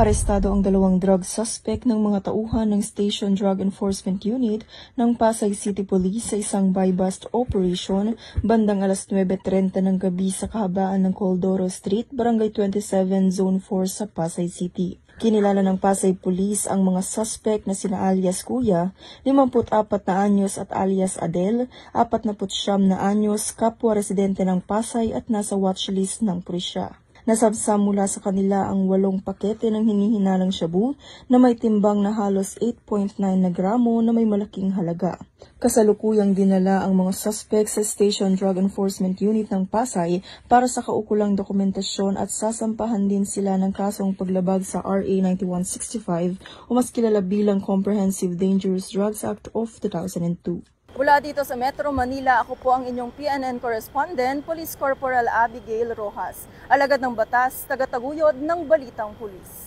Arestado ang dalawang drug suspect ng mga tauhan ng Station Drug Enforcement Unit ng Pasay City Police sa isang buy-bust operation bandang alas 9:30 ng gabi sa kahabaan ng Coldoro Street, Barangay 27, Zone 4 sa Pasay City. Kinilala ng Pasay Police ang mga suspect na sina alias Kuya, 54 na anyos at alias Adel, 49 na anyos, kapwa residente ng Pasay at nasa watchlist ng pulisya. Nasabsa mula sa kanila ang 8 pakete ng hinihinalang shabu na may timbang na halos 8.9 na gramo na may malaking halaga. Kasalukuyang dinala ang mga suspect sa Station Drug Enforcement Unit ng Pasay para sa kaukulang dokumentasyon at sasampahan din sila ng kasong paglabag sa RA 9165 o mas kilala bilang Comprehensive Dangerous Drugs Act of 2002. Mula dito sa Metro Manila, ako po ang inyong PNN correspondent, Police Corporal Abigail Rojas, alagad ng batas, tagataguyod ng Balitang Pulis.